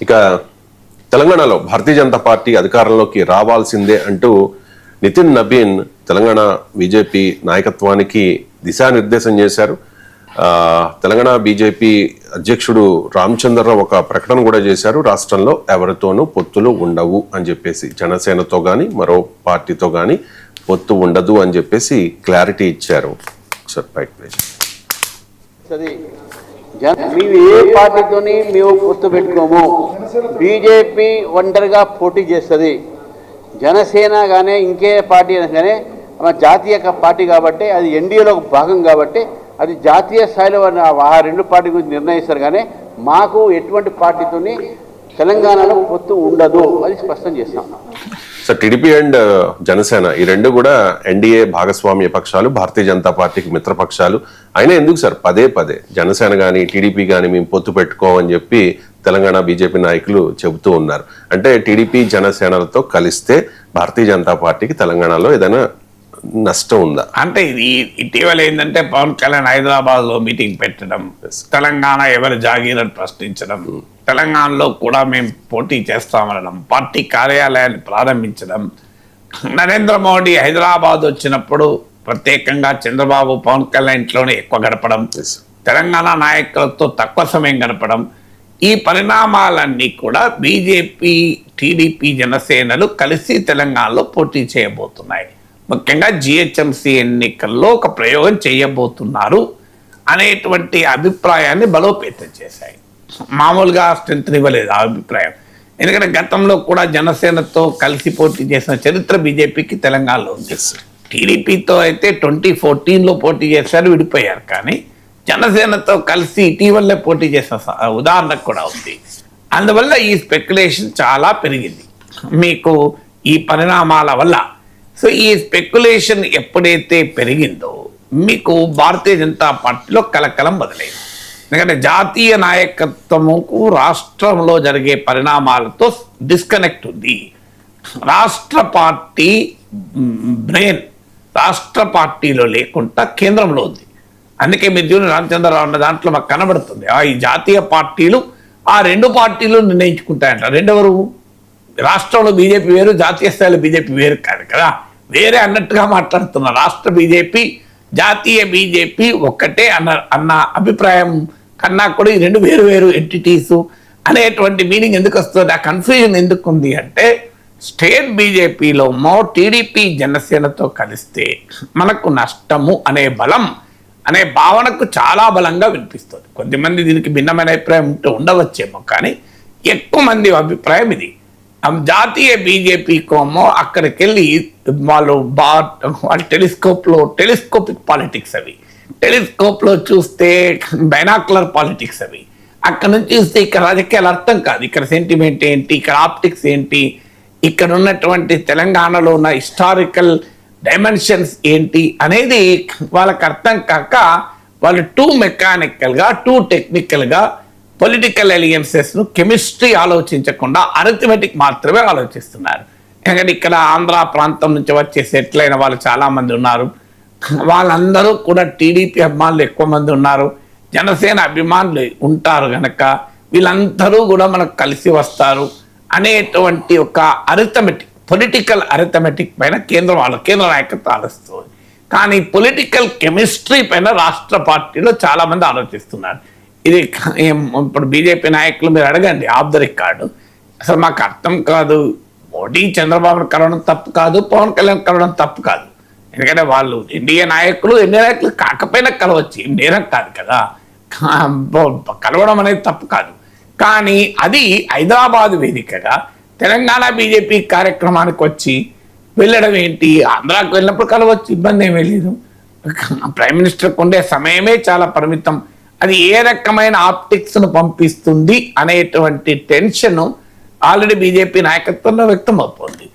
ఇక తెలంగాణలో భారతీయ జనతా పార్టీ అధికారంలోకి రావాల్సిందే అంటూ నితిన్ నబీన్ తెలంగాణ బీజేపీ నాయకత్వానికి దిశానిర్దేశం చేశారు. తెలంగాణ బీజేపీ అధ్యక్షుడు రామచంద్రరావు ఒక ప్రకటన కూడా చేశారు. రాష్ట్రంలో ఎవరితోనూ పొత్తులు ఉండవు అని చెప్పేసి, జనసేనతో కానీ మరో పార్టీతో కానీ పొత్తు ఉండదు అని చెప్పేసి క్లారిటీ ఇచ్చారు. సార్ పైకి ప్లీజ్. మేము ఏ పార్టీతోని మేము పొత్తు పెట్టుకోము. బీజేపీ ఒంటరిగా పోటీ చేస్తుంది. జనసేన కానీ ఇంకే పార్టీ అయినా కానీ జాతీయ పార్టీ కాబట్టి అది ఎన్డీఏలో భాగం కాబట్టి అది జాతీయ స్థాయిలో ఆ రెండు పార్టీ గురించి నిర్ణయిస్తారు. కానీ మాకు ఎటువంటి పార్టీతోని తెలంగాణలో పొత్తు ఉండదు అని స్పష్టం చేస్తాం. సార్, టీడీపీ అండ్ జనసేన ఈ రెండు కూడా ఎన్డీఏ భాగస్వామ్య పక్షాలు, భారతీయ జనతా పార్టీకి మిత్రపక్షాలు. అయినా ఎందుకు సార్ పదే పదే జనసేన కానీ టీడీపీ కానీ మేము పొత్తు పెట్టుకోమని చెప్పి తెలంగాణ బీజేపీ నాయకులు చెబుతూ ఉన్నారు? అంటే టీడీపీ జనసేనలతో కలిస్తే భారతీయ జనతా పార్టీకి తెలంగాణలో ఏదైనా నష్టం ఉందా? అంటే ఇది ఇటీవల ఏంటంటే పవన్ కళ్యాణ్ హైదరాబాద్ లో మీటింగ్ పెట్టడం, తెలంగాణ ఎవరి జాగీరని ప్రశ్నించడం, తెలంగాణలో కూడా మేము పోటీ చేస్తామనడం, పార్టీ కార్యాలయాన్ని ప్రారంభించడం, నరేంద్ర మోడీ హైదరాబాద్ వచ్చినప్పుడు ప్రత్యేకంగా చంద్రబాబు పవన్ కళ్యాణ్ ఇంట్లోనే ఎక్కువ గడపడం, తెలంగాణ నాయకులతో తక్కువ సమయం గడపడం, ఈ పరిణామాలన్నీ కూడా బీజేపీ టీడీపీ జనసేనలు కలిసి తెలంగాణలో పోటీ చేయబోతున్నాయి. ముఖ్యంగా జిహెచ్ఎంసీ ఎన్నికల్లో ఒక ప్రయోగం చేయబోతున్నారు అనేటువంటి అభిప్రాయాన్ని బలోపేతం చేశాయి. మామూలుగా స్ట్రెంత్ ఇవ్వలేదు ఆ అభిప్రాయం. ఎందుకంటే గతంలో కూడా జనసేనతో కలిసి పోటీ చేసిన చరిత్ర బీజేపీకి తెలంగాణలో ఉంది. టీడీపీతో అయితే 2014లో పోటీ చేశారు, విడిపోయారు. కానీ జనసేనతో కలిసి ఇటీవలే పోటీ చేసిన ఉదాహరణ కూడా ఉంది. అందువల్ల ఈ స్పెక్యులేషన్ చాలా పెరిగింది మీకు ఈ పరిణామాల వల్ల. సో ఈ స్పెక్యులేషన్ ఎప్పుడైతే పెరిగిందో మీకు భారతీయ జనతా పార్టీలో కలకలం మొదలైంది. ఎందుకంటే జాతీయ నాయకత్వముకు రాష్ట్రంలో జరిగే పరిణామాలతో డిస్కనెక్ట్ ఉంది. రాష్ట్ర పార్టీ బ్రెయిన్ రాష్ట్ర పార్టీలో లేకుండా కేంద్రంలో ఉంది. అందుకే మీరు చూడండి, రామచంద్రరావు అన్న దాంట్లో మాకు కనబడుతుంది ఈ జాతీయ పార్టీలు ఆ రెండు పార్టీలు నిర్ణయించుకుంటాయంట. రెండెవరు? రాష్ట్రంలో బీజేపీ వేరు, జాతీయ స్థాయిలో బీజేపీ వేరు కాదు కదా, వేరే అన్నట్టుగా మాట్లాడుతున్నారు. రాష్ట్ర బీజేపీ జాతీయ బీజేపీ ఒక్కటే అన్న అభిప్రాయం కన్నా కూడా ఈ రెండు వేరు వేరు ఎంటిటీస్ అనేటువంటి మీనింగ్ ఎందుకు వస్తుంది? ఆ కన్ఫ్యూజన్ ఎందుకు ఉంది అంటే స్టేట్ బీజేపీలో టీడీపీ జనసేనతో కలిస్తే మనకు నష్టము అనే బలం అనే భావనకు చాలా బలంగా వినిపిస్తుంది. కొద్దిమంది దీనికి భిన్నమైన అభిప్రాయం ఉండవచ్చేమో, కానీ ఎక్కువ మంది అభిప్రాయం ఇది. జాతీయ బీజేపీకోమో అక్కడికి వెళ్ళి వాళ్ళు టెలిస్కోపిక్ పాలిటిక్స్ అవి, టెలిస్కోప్లో చూస్తే బైనాక్యులర్ పాలిటిక్స్ అవి, అక్కడ నుంచి చూస్తే ఇక్కడ రాజకీయాలు అర్థం కాదు. ఇక్కడ సెంటిమెంట్ ఏంటి, ఇక్కడ ఆప్టిక్స్ ఏంటి, ఇక్కడ ఉన్నటువంటి తెలంగాణలో ఉన్న హిస్టారికల్ డైమెన్షన్స్ ఏంటి అనేది వాళ్ళకి అర్థం కాక వాళ్ళు టూ మెకానికల్గా టూ టెక్నికల్గా పొలిటికల్ అలియన్సెస్ను కెమిస్ట్రీ ఆలోచించకుండా అరిథమెటిక్ మాత్రమే ఆలోచిస్తున్నారు. ఎందుకంటే ఇక్కడ ఆంధ్ర ప్రాంతం నుంచి వచ్చే సెటిల్ అయిన వాళ్ళు చాలామంది ఉన్నారు. వాళ్ళందరూ కూడా టీడీపీ అభిమానులు ఎక్కువ మంది ఉన్నారు, జనసేన అభిమానులు ఉంటారు. కనుక వీళ్ళందరూ కూడా మనకు కలిసి వస్తారు అనేటువంటి ఒక అరిథమెటిక్, పొలిటికల్ అరిథమెటిక్ పైన కేంద్ర నాయకత్వం ఆలోచిస్తుంది. కానీ పొలిటికల్ కెమిస్ట్రీ పైన రాష్ట్ర పార్టీలో చాలామంది ఆలోచిస్తున్నారు. ఇది ఇప్పుడు బీజేపీ నాయకులు మీరు అడగండి ఆఫ్ ద రికార్డు, అసలు మాకు అర్థం కాదు. మోడీ చంద్రబాబును కలవడం తప్పు కాదు, పవన్ కళ్యాణ్ కలవడం తప్పు కాదు. ఎందుకంటే వాళ్ళు ఎన్డీఏ నాయకులు కాకపోయినా కలవచ్చు, నేరం కాదు కదా, కలవడం అనేది తప్పు కాదు. కానీ అది హైదరాబాద్ వేదికగా తెలంగాణ బీజేపీ కార్యక్రమానికి వచ్చి వెళ్ళడం ఏంటి? ఆంధ్రాకు వెళ్ళినప్పుడు కలవచ్చు, ఇబ్బంది ఏమీ లేదు. ప్రైమ్ మినిస్టర్కి ఉండే సమయమే చాలా పరిమితం. అది ఏ రకమైన ఆప్టిక్స్ను పంపిస్తుంది అనేటువంటి టెన్షన్ ఆల్రెడీ బీజేపీ నాయకత్వంలో వ్యక్తం అవుతుంది.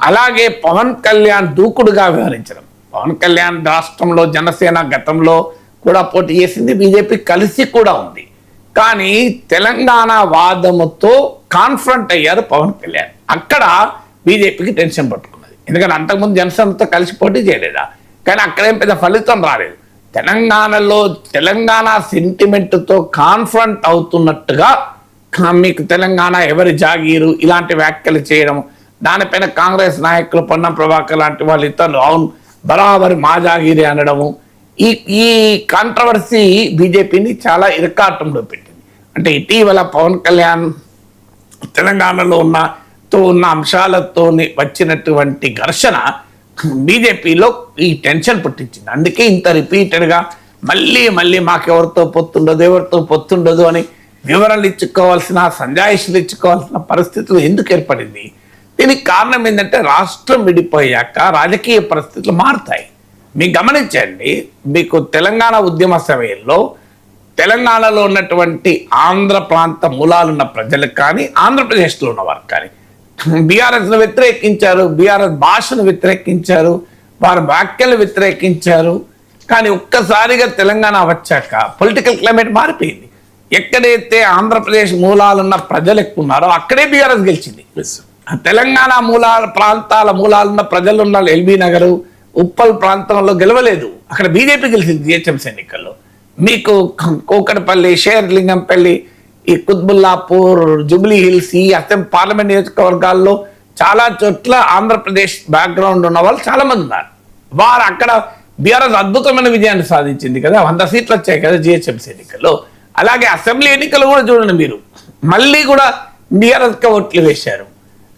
అలాగే పవన్ కళ్యాణ్ దూకుడుగా వ్యవహరించడం. పవన్ కళ్యాణ్ రాష్ట్రంలో జనసేన గతంలో కూడా పోటీ చేసింది, బీజేపీ కలిసి కూడా ఉంది. కానీ తెలంగాణ వాదముతో కాన్ఫ్రంట్ అయ్యారు పవన్ కళ్యాణ్. అక్కడ బీజేపీకి టెన్షన్ పట్టుకున్నది. ఎందుకంటే అంతకుముందు జనసేనతో కలిసి పోటీ చేయలేదా, కానీ అక్కడేం పెద్ద ఫలితం రాలేదు. తెలంగాణలో తెలంగాణ సెంటిమెంట్తో కాన్ఫ్రంట్ అవుతున్నట్టుగా మీకు తెలంగాణ ఎవరి జాగీరు ఇలాంటి వ్యాఖ్యలు చేయడం, దానిపైన కాంగ్రెస్ నాయకులు పొన్నం ప్రభాకర్ లాంటి వాళ్ళు ఇతరులు అవును బరాబరి మా జాగీరి అనడము, ఈ కాంట్రవర్సీ బీజేపీని చాలా ఇరకాటంలో పెట్టింది. అంటే ఇటీవల పవన్ కళ్యాణ్ తెలంగాణలో ఉన్న అంశాలతో వచ్చినటువంటి ఘర్షణ బీజేపీలో ఈ టెన్షన్ పుట్టించింది. అందుకే ఇంత రిపీటెడ్గా మళ్ళీ మాకెవరితో పొత్తుండదు అని వివరణలు ఇచ్చుకోవాల్సిన, సంజాయిషులు ఇచ్చుకోవాల్సిన పరిస్థితులు ఎందుకు ఏర్పడింది? దీనికి కారణం ఏంటంటే రాష్ట్రం విడిపోయాక రాజకీయ పరిస్థితులు మారుతాయి. మీకు గమనించండి, మీకు తెలంగాణ ఉద్యమ సమయంలో తెలంగాణలో ఉన్నటువంటి ఆంధ్ర ప్రాంత మూలాలున్న ప్రజలకు కానీ ఆంధ్రప్రదేశ్లో ఉన్నవారు కానీ బీఆర్ఎస్ను వ్యతిరేకించారు, బీఆర్ఎస్ భాషను వ్యతిరేకించారు, వారి వ్యాఖ్యలు వ్యతిరేకించారు. కానీ ఒక్కసారిగా తెలంగాణ వచ్చాక పొలిటికల్ క్లైమేట్ మారిపోయింది. ఎక్కడైతే ఆంధ్రప్రదేశ్ మూలాలున్న ప్రజలు ఎక్కువ ఉన్నారో అక్కడే బీఆర్ఎస్ గెలిచింది. తెలంగాణ ప్రాంతాల మూలాలున్న ప్రజలున్న ఎల్బీ నగర్, ఉప్పల్ ప్రాంతంలో గెలవలేదు, అక్కడ బీజేపీ గెలిచింది జిహెచ్ఎంసీ ఎన్నికల్లో. మీకు కోకటపల్లి, షేర్లింగంపల్లి, ఈ కుత్బుల్లాపూర్, జూబ్లీ హిల్స్, ఈ అసెంబ్లీ పార్లమెంట్ నియోజకవర్గాల్లో చాలా చోట్ల ఆంధ్రప్రదేశ్ బ్యాక్గ్రౌండ్ ఉన్న వాళ్ళు చాలా మంది ఉన్నారు. వారు అక్కడ బీఆర్ఎస్ అద్భుతమైన విజయాన్ని సాధించింది కదా, 100 సీట్లు వచ్చాయి కదా జిహెచ్ఎంసీ ఎన్నికల్లో. అలాగే అసెంబ్లీ ఎన్నికలు కూడా చూడండి, మీరు మళ్ళీ కూడా బీఆర్ఎస్కి ఓట్లు వేశారు.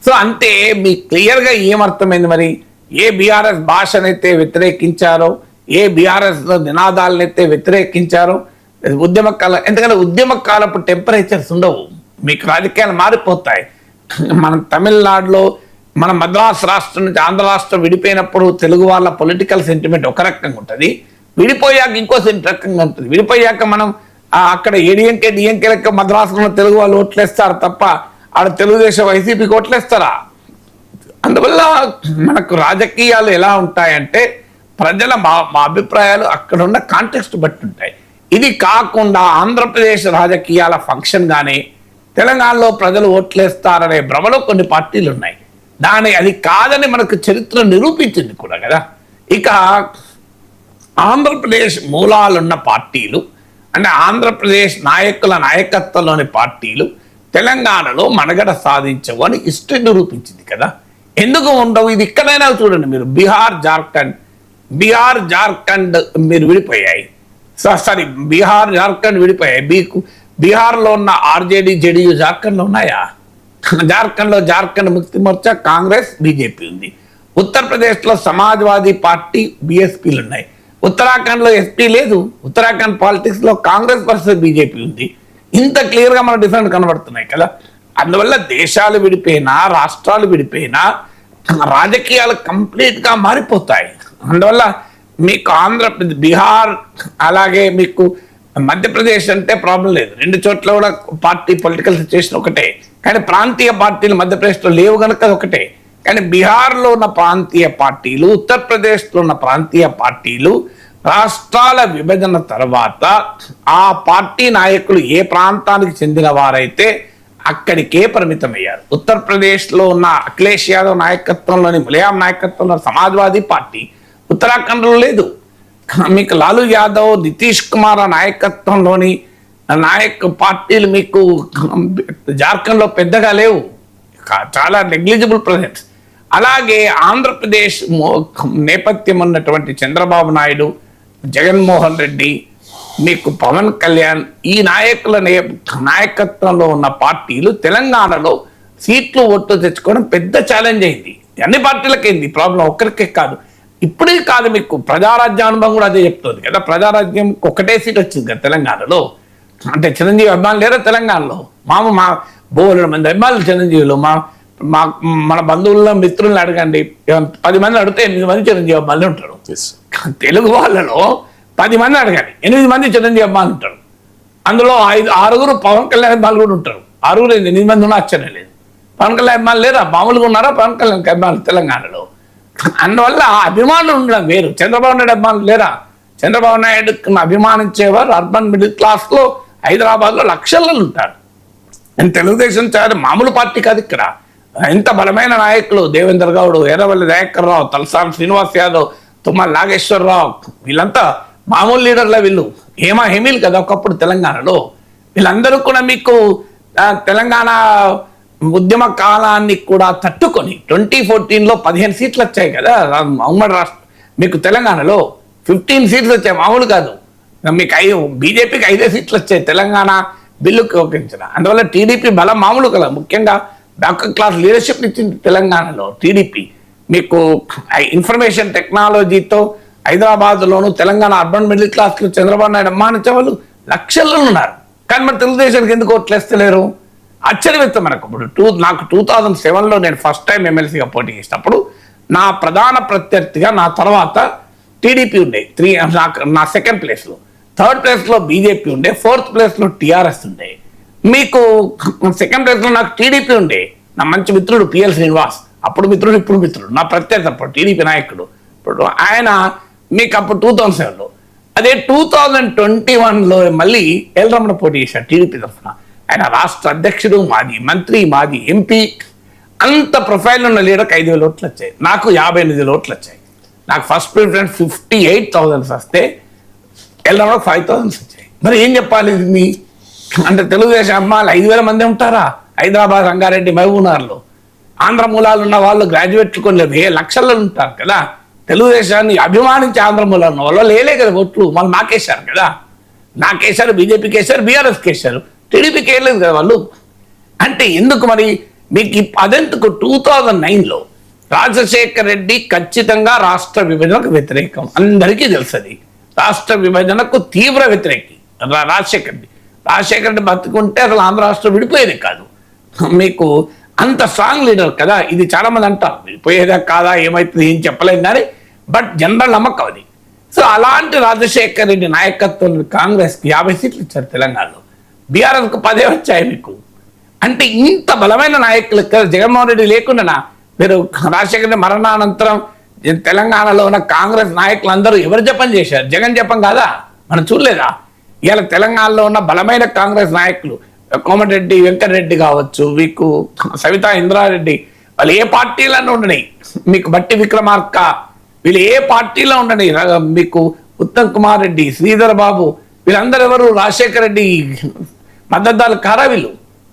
సో అంటే మీకు క్లియర్గా ఏమర్థమైంది మరి? ఏ బీఆర్ఎస్ భాషనైతే వ్యతిరేకించారో, ఏ బీఆర్ఎస్ నినాదాలనైతే వ్యతిరేకించారో ఉద్యమకాల, ఎందుకంటే ఉద్యమకాలపు టెంపరేచర్స్ ఉండవు, మీకు రాజకీయాలు మారిపోతాయి. మన తమిళనాడులో మన మద్రాసు రాష్ట్రం నుంచి ఆంధ్ర రాష్ట్రం విడిపోయినప్పుడు తెలుగు వాళ్ళ పొలిటికల్ సెంటిమెంట్ ఒక రకంగా ఉంటుంది, విడిపోయాక ఇంకో రకంగా ఉంటుంది. విడిపోయాక మనం అక్కడ డిఎంకే లెక్క మద్రాసులో తెలుగు వాళ్ళు ఓట్లేస్తారు తప్ప ఆడ తెలుగుదేశం వైసీపీకి ఓట్లేస్తారా? అందువల్ల మనకు రాజకీయాలు ఎలా ఉంటాయంటే ప్రజల మా అభిప్రాయాలు అక్కడ ఉన్న కాంటెక్స్ట్ బట్టి ఉంటాయి. ఇది కాకుండా ఆంధ్రప్రదేశ్ రాజకీయాల ఫంక్షన్ గానే తెలంగాణలో ప్రజలు ఓట్లేస్తారనే భ్రమలో కొన్ని పార్టీలు ఉన్నాయి. అది కాదని మనకు చరిత్ర నిరూపించింది కూడా కదా. ఇక ఆంధ్రప్రదేశ్ మూలాలున్న పార్టీలు అంటే ఆంధ్రప్రదేశ్ నాయకుల నాయకత్వంలోని పార్టీలు తెలంగాణలో మనుగడ సాధించవు అని హిస్టరీ నిరూపించింది కదా. ఎందుకు ఉండవు? ఇది ఇక్కడైనా చూడండి మీరు, బీహార్ జార్ఖండ్ మీరు విడిపోయాయి. సారీ, బీహార్ జార్ఖండ్ విడిపోయాయి. బీహార్లో ఉన్న ఆర్జేడీ, జేడీయూ జార్ఖండ్లో ఉన్నాయా? జార్ఖండ్లో జార్ఖండ్ ముక్తి మోర్చా, కాంగ్రెస్, బీజేపీ ఉంది. ఉత్తరప్రదేశ్లో సమాజ్వాదీ పార్టీ, బీఎస్పీలు ఉన్నాయి. ఉత్తరాఖండ్లో ఎస్పీ లేదు. ఉత్తరాఖండ్ పాలిటిక్స్లో కాంగ్రెస్ వర్సెస్ బీజేపీ ఉంది. ఇంత క్లియర్గా మన డిఫరెంట్ కనబడుతున్నాయి కదా. అందువల్ల దేశాలు విడిపోయినా, రాష్ట్రాలు విడిపోయినా రాజకీయాలు కంప్లీట్గా మారిపోతాయి. అందువల్ల మీకు ఆంధ్రప్రదేశ్, బీహార్, అలాగే మీకు మధ్యప్రదేశ్ అంటే ప్రాబ్లం లేదు, 2 చోట్ల కూడా పార్టీ పొలిటికల్ సిచ్యువేషన్ ఒకటే. కానీ ప్రాంతీయ పార్టీలు మధ్యప్రదేశ్లో లేవు కనుక ఒకటే. కానీ బీహార్లో ఉన్న ప్రాంతీయ పార్టీలు, ఉత్తరప్రదేశ్లో ఉన్న ప్రాంతీయ పార్టీలు రాష్ట్రాల విభజన తర్వాత ఆ పార్టీ నాయకులు ఏ ప్రాంతానికి చెందిన వారైతే అక్కడికే పరిమితమయ్యారు. ఉత్తరప్రదేశ్లో ఉన్న అఖిలేష్ యాదవ్ నాయకత్వంలోని, ములాయం నాయకత్వంలో సమాజ్వాదీ పార్టీ ఉత్తరాఖండ్లో లేదు. మీకు లాలూ యాదవ్, నితీష్ కుమార్ నాయకత్వంలోని పార్టీలు మీకు జార్ఖండ్లో పెద్దగా లేవు, చాలా నెగ్లిజిబుల్ ప్రజెన్స్. అలాగే ఆంధ్రప్రదేశ్ నేపథ్యం ఉన్నటువంటి చంద్రబాబు నాయుడు, జగన్మోహన్ రెడ్డి, మీకు పవన్ కళ్యాణ్, ఈ నాయకుల నాయకత్వంలో ఉన్న పార్టీలు తెలంగాణలో సీట్లు ఓట్లు తెచ్చుకోవడం పెద్ద ఛాలెంజ్ అయింది. అన్ని పార్టీలకి అయింది ప్రాబ్లం, ఒక్కరికే కాదు. ఇప్పుడే కాదు, మీకు ప్రజారాజ్యం అనుభవం కూడా అదే చెప్తుంది కదా. ప్రజారాజ్యం ఒకటే సీట్ వచ్చింది కదా తెలంగాణలో. అంటే చిరంజీవి అభిమానులు లేరా తెలంగాణలో? మా బోలెడు మంది అభిమానులు చిరంజీవులు. మన బంధువుల్లో మిత్రులను అడగండి, 10 మంది అడిగితే 8 మంది చిరంజీవి అభిమానులు ఉంటారు. తెలుగు వాళ్ళలో 10 మంది అడగండి, 8 మంది చిరంజీవి అభిమానులు ఉంటారు. అందులో 6 పవన్ కళ్యాణ్ అభిమానులు కూడా ఉంటారు. 8 మంది ఉన్నా ఆశ్చర్యం లేదు. పవన్ కళ్యాణ్ అభిమానులు లేరా? మామూలుగా ఉన్నారా పవన్ కళ్యాణ్ అభిమానులు తెలంగాణలో? అందువల్ల అభిమానులు ఉండడం వేరు. చంద్రబాబు నాయుడు అభిమానులు లేరా? చంద్రబాబు నాయుడు అభిమానించేవారు అర్బన్ మిడిల్ క్లాస్లో హైదరాబాద్లో లక్షల్లో ఉంటారు. తెలుగుదేశం చాలా మామూలు పార్టీ కాదు. ఇక్కడ ఎంత బలమైన నాయకులు, దేవేందర్ గౌడ్, ఎర్రవల్లి దయాకర్ రావు, తలసాని శ్రీనివాస్ యాదవ్, తుమ్మల నాగేశ్వరరావు, వీళ్ళంతా మామూలు లీడర్ల. వీళ్ళు హేమీలు కదా ఒకప్పుడు తెలంగాణలో. వీళ్ళందరూ కూడా మీకు తెలంగాణ ఉద్యమ కాలాన్ని కూడా తట్టుకొని 2014లో 15 సీట్లు వచ్చాయి కదా ఉమ్మడి రాష్ట్రం. మీకు తెలంగాణలో 15 సీట్లు వచ్చాయి, మామూలు కాదు. మీకు బీజేపీకి 5 సీట్లు వచ్చాయి తెలంగాణ బిల్లుకి ఒప్పించిన. అందువల్ల టీడీపీ బలం మామూలు కదా. ముఖ్యంగా బ్యాక్వర్డ్ క్లాస్ లీడర్షిప్ ఇచ్చింది తెలంగాణలో టీడీపీ. మీకు ఇన్ఫర్మేషన్ టెక్నాలజీతో హైదరాబాద్లోను తెలంగాణ అర్బన్ మిడిల్ క్లాస్లో చంద్రబాబు నాయుడు అమ్మానించే వాళ్ళు లక్షల్లో ఉన్నారు. కానీ మరి తెలుగుదేశానికి ఎందుకు ఓట్లేస్తలేరు? ఆశ్చర్యవేత్తం మనకు. ఇప్పుడు నాకు 2007లో నేను ఫస్ట్ టైం ఎమ్మెల్సీగా పోటీ చేసినప్పుడు నా ప్రధాన ప్రత్యర్థిగా నా తర్వాత టీడీపీ ఉండే, నా సెకండ్ ప్లేస్లో, థర్డ్ ప్లేస్లో బీజేపీ ఉండే, ఫోర్త్ ప్లేస్లో టీఆర్ఎస్ ఉండే. మీకు సెకండ్ ప్లేస్లో నాకు టీడీపీ ఉండే. నా మంచి మిత్రుడు పిఎల్ శ్రీనివాస్, అప్పుడు మిత్రుడు ఇప్పుడు మిత్రుడు, నా ప్రత్యర్థి అప్పుడు టీడీపీ నాయకుడు. ఇప్పుడు ఆయన మీకు అప్పుడు 2007లో. అదే 2021లో మళ్ళీ ఎల్ రమణ పోటీ చేశారు టీడీపీ తరఫున. ఆయన రాష్ట్ర అధ్యక్షుడు, మాజీ మంత్రి, మాజీ ఎంపీ, అంత ప్రొఫైల్ ఉన్న లీడర్కి 5,000 ఓట్లు వచ్చాయి. నాకు 58 ఓట్లు వచ్చాయి. నాకు ఫస్ట్ ప్రిఫరెన్స్ 58,000 వస్తే ఎల్ రమణ 5,000 వచ్చాయి. మరి ఏం చెప్పాలి మీ అంటే తెలుగుదేశం అమ్మాయిలు 5,000 మంది ఉంటారా హైదరాబాద్, రంగారెడ్డి, మహబూబ్నగర్లో? ఆంధ్ర మూలాలు ఉన్న వాళ్ళు గ్రాడ్యుయేట్లు కొన్ని లక్షల్లో ఉంటారు కదా. తెలుగుదేశాన్ని అభిమానించి ఆంధ్ర మూలాలు ఉన్న వాళ్ళు లేలే కదా ఓట్లు. మళ్ళీ నాకేశారు కదా, నాకేశారు, బీజేపీకి వేశారు, బీఆర్ఎస్కి వేశారు, టీడీపీకి వేయలేదు కదా వాళ్ళు. అంటే ఎందుకు మరి మీకు అదెందుకు? 2009లో రాజశేఖర్ రెడ్డి ఖచ్చితంగా రాష్ట్ర విభజనకు వ్యతిరేకం, అందరికీ తెలుసది. రాష్ట్ర విభజనకు తీవ్ర వ్యతిరేకి రాజశేఖర్ రెడ్డి బతుకుంటే అసలు ఆంధ్ర రాష్ట్రం విడిపోయేది కాదు. మీకు అంత స్ట్రాంగ్ లీడర్ కదా. ఇది చాలా మంది అంటారు విడిపోయేదా కాదా, ఏమైతుంది ఏం చెప్పలేదు కానీ, బట్ జనరల్ నమ్మకం అది. సో అలాంటి రాజశేఖర్ రెడ్డి నాయకత్వం కాంగ్రెస్కి 50 సీట్లు ఇచ్చారు తెలంగాణలో, బీఆర్ఎస్కు 10 వచ్చాయి మీకు. అంటే ఇంత బలమైన నాయకులు కదా. జగన్మోహన్ రెడ్డి లేకుండా మీరు రాజశేఖర రెడ్డి మరణానంతరం తెలంగాణలో ఉన్న కాంగ్రెస్ నాయకులందరూ ఎవరు జపం చేశారు? జగన్ జపం కాదా? మనం చూడలేదా? ఇవాళ తెలంగాణలో ఉన్న బలమైన కాంగ్రెస్ నాయకులు కోమటిరెడ్డి వెంకటరెడ్డి కావచ్చు, మీకు సవితా ఇంద్రారెడ్డి, వాళ్ళు ఏ పార్టీలను ఉండని, మీకు బట్టి విక్రమార్క, వీళ్ళు ఏ పార్టీలో ఉండని, మీకు ఉత్తమ్ కుమార్ రెడ్డి, శ్రీధర్ బాబు, వీళ్ళందరూ ఎవరు? రాజశేఖర రెడ్డి మద్దతుదారులు కారా వీళ్ళు?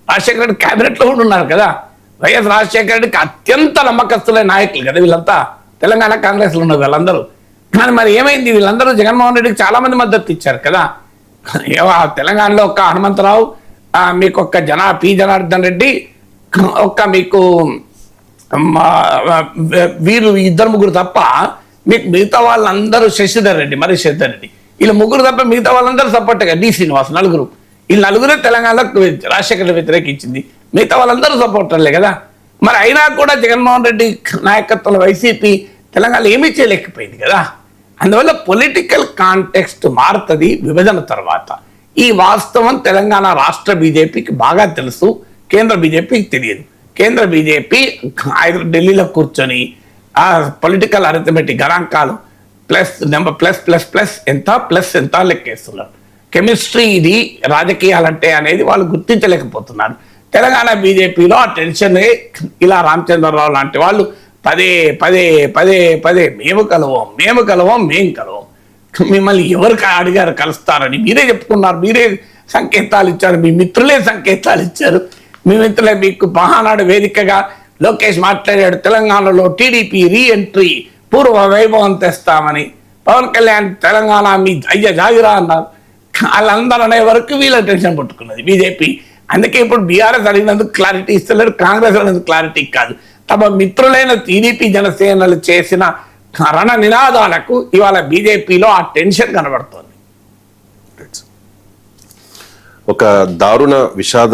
రాజశేఖర రెడ్డి క్యాబినెట్లో కూడా ఉన్నారు కదా. వైఎస్ రాజశేఖర రెడ్డికి అత్యంత నమ్మకస్తులైన నాయకులు కదా వీళ్ళంతా తెలంగాణ కాంగ్రెస్లో ఉన్నారు వాళ్ళందరూ. కానీ మరి ఏమైంది? వీళ్ళందరూ జగన్మోహన్ రెడ్డికి చాలా మంది మద్దతు ఇచ్చారు కదా. తెలంగాణలో ఒక్క హనుమంతరావు, మీకు ఒక్క పి జనార్దన్ రెడ్డి, ఒక్క మీకు వీరు 2-3 తప్ప మీకు మిగతా వాళ్ళందరూ శశిధర్ రెడ్డి, మరి శశిధర్ రెడ్డి, వీళ్ళు 3 తప్ప మిగతా వాళ్ళందరూ సపోర్ట్ కదా. డి శ్రీనివాస్, 4. వీళ్ళు 4 తెలంగాణలో రాజశేఖర్ వ్యతిరేకించింది, మిగతా వాళ్ళందరూ సపోర్టర్లే కదా. మరి అయినా కూడా జగన్మోహన్ రెడ్డి నాయకత్వంలో వైసీపీ తెలంగాణలో ఏమీ చేయలేకపోయింది కదా. అందువల్ల పొలిటికల్ కాంటెక్స్ట్ మారుతుంది విభజన తర్వాత. ఈ వాస్తవం తెలంగాణ రాష్ట్ర బీజేపీకి బాగా తెలుసు, కేంద్ర బీజేపీకి తెలియదు. కేంద్ర బీజేపీ ఢిల్లీలో కూర్చొని ఆ పొలిటికల్ అరిథమెటిక్ గణాంకాలు ఎంత లెక్కేస్తున్నారు. కెమిస్ట్రీ ఇది రాజకీయాలంటే అనేది వాళ్ళు గుర్తించలేకపోతున్నారు. తెలంగాణ బీజేపీలో ఆ టెన్షన్ ఇలా రామచంద్రరావు లాంటి వాళ్ళు పదే మేము కలవం మిమ్మల్ని ఎవరు అడిగారు కలుస్తారని మీరే చెప్పుకున్నారు, మీరే సంకేతాలు ఇచ్చారు, మీ మిత్రులే సంకేతాలు ఇచ్చారు. మీ మిత్రులే మీకు మహానాడు వేదికగా లోకేష్ మాట్లాడాడు, తెలంగాణలో టీడీపీ రీఎంట్రీ పూర్వ వైభవం తెస్తామని. పవన్ కళ్యాణ్ తెలంగాణ మీ అయ్య జాగిరా అన్నారు. వాళ్ళందరూ అనే వరకు వీళ్ళ టెన్షన్ పట్టుకున్నది బీజేపీ. అందుకే ఇప్పుడు బీఆర్ఎస్ అడిగినందుకు క్లారిటీ ఇస్తలేరు, కాంగ్రెస్ అడిగినందుకు క్లారిటీ కాదు. తమ మిత్రులైన టీడీపీ జనసేనలు చేసిన రణ నినాదాలకు ఇవాళ బీజేపీలో ఆ టెన్షన్ కనబడుతోంది. ఒక దారుణ విషాద